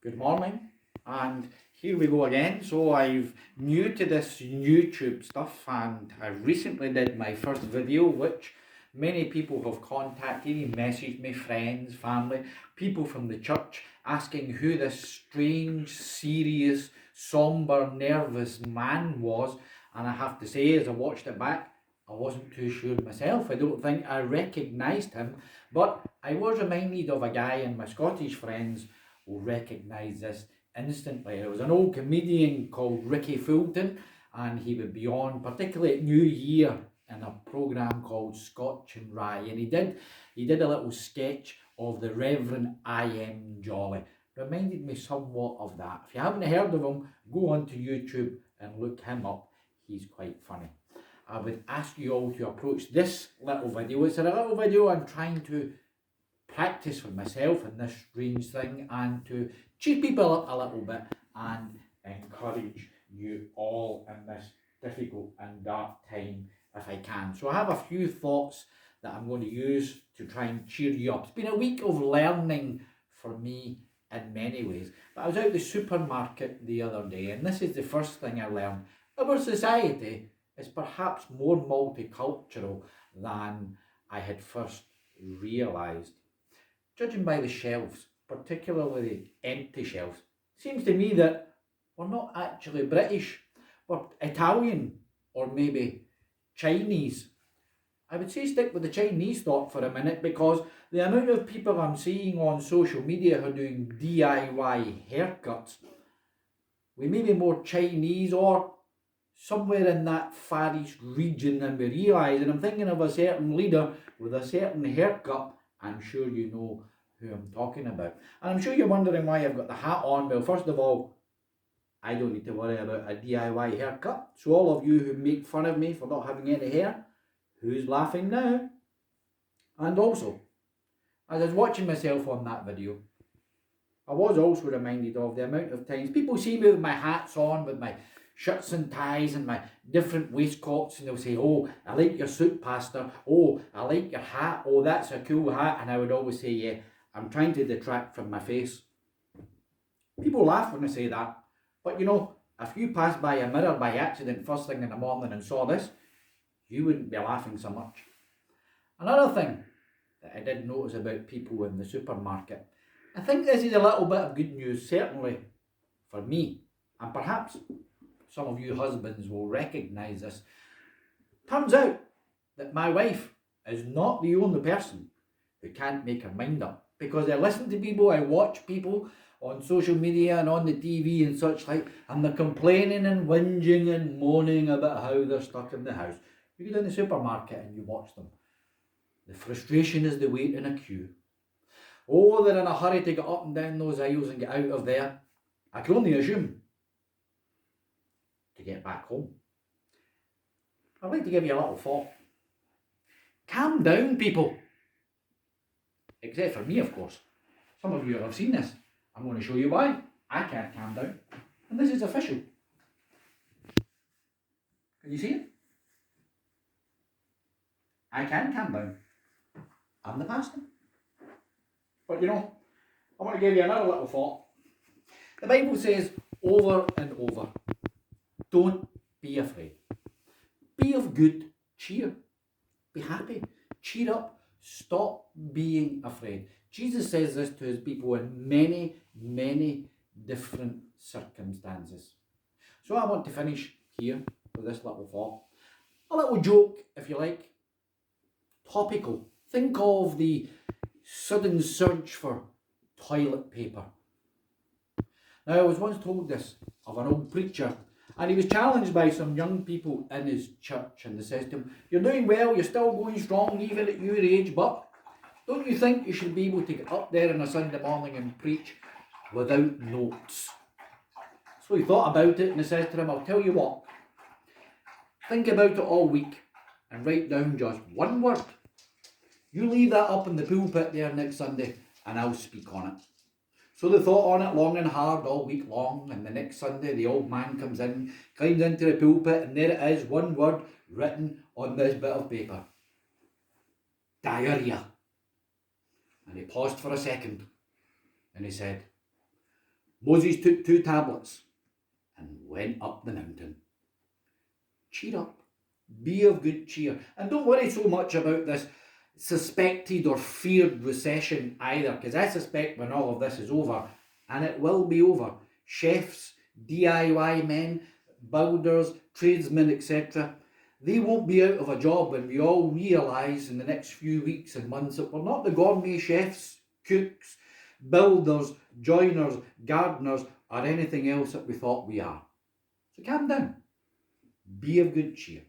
Good morning, and here we go again. So I'm new to this YouTube stuff, and I recently did my first video, which many people have contacted me, messaged me, friends, family, people from the church, asking who this strange, serious, somber, nervous man was. And I have to say, as I watched it back, I wasn't too sure myself. I don't think I recognised him, but I was reminded of a guy and my Scottish friends will recognise this instantly. There was an old comedian called Ricky Fulton, and he would be on, particularly at New Year, in a programme called Scotch and Rye, and he did a little sketch of the Reverend I.M. Jolly. Reminded me somewhat of that. If you haven't heard of him, go onto YouTube and look him up. He's quite funny. I would ask you all to approach this little video. It's a little video I'm trying to practice for myself in this strange thing and to cheer people up a little bit and encourage you all in this difficult and dark time if I can. So I have a few thoughts that I'm going to use to try and cheer you up. It's been a week of learning for me in many ways. But I was out the supermarket the other day, and this is the first thing I learned. Our society is perhaps more multicultural than I had first realised. Judging by the shelves, particularly the empty shelves, seems to me that we're not actually British. We're Italian or maybe Chinese. I would say stick with the Chinese thought for a minute, because the amount of people I'm seeing on social media who are doing DIY haircuts, we may be more Chinese or somewhere in that Far East region than we realise. And I'm thinking of a certain leader with a certain haircut. I'm sure you know who I'm talking about. And I'm sure you're wondering why I've got the hat on. Well, first of all, I don't need to worry about a DIY haircut. So all of you who make fun of me for not having any hair, who's laughing now? And also, as I was watching myself on that video, I was also reminded of the amount of times people see me with my hats on, with my shirts and ties and my different waistcoats, and they'll say, "Oh, I like your suit, Pastor. Oh, I like your hat. Oh, that's a cool hat." And I would always say, "Yeah, I'm trying to detract from my face." People laugh when I say that. But you know, if you passed by a mirror by accident first thing in the morning and saw this, you wouldn't be laughing so much. Another thing that I did notice about people in the supermarket, I think this is a little bit of good news, certainly for me, and perhaps some of you husbands will recognise this. Turns out that my wife is not the only person who can't make her mind up, because I listen to people, I watch people on social media and on the TV and such like, and they're complaining and whinging and moaning about how they're stuck in the house. You go down the supermarket and you watch them. The frustration is they wait in a queue. Oh, they're in a hurry to get up and down those aisles and get out of there. I can only assume to get back home. I'd like to give you a little thought. Calm down, people. Except for me, of course. Some of you have seen this. I'm going to show you why I can't calm down. And this is official. Can you see it? I can calm down. I'm the pastor. But you know, I want to give you another little thought. The Bible says over and over, don't be afraid. Be of good cheer. Be happy. Cheer up. Stop being afraid. Jesus says this to his people in many, many different circumstances. So I want to finish here with this little thought. A little joke, if you like. Topical. Think of the sudden surge for toilet paper. Now, I was once told this of an old preacher, and he was challenged by some young people in his church, and they said to him, "You're doing well, you're still going strong even at your age, but don't you think you should be able to get up there on a Sunday morning and preach without notes?" So he thought about it, and he says to him, "I'll tell you what, think about it all week and write down just one word. You leave that up in the pulpit there next Sunday and I'll speak on it." So they thought on it long and hard all week long, and the next Sunday the old man comes in, climbs into the pulpit, and there it is, one word written on this bit of paper. Diarrhea. And he paused for a second and he said, Moses took 2 tablets and went up the mountain. Cheer up. Be of good cheer. And don't worry so much about this suspected or feared recession either, because I suspect when all of this is over, and it will be over, chefs, DIY men, builders, tradesmen, etc., they won't be out of a job when we all realise in the next few weeks and months that we're not the gourmet chefs, cooks, builders, joiners, gardeners, or anything else that we thought we are. So calm down. Be of good cheer.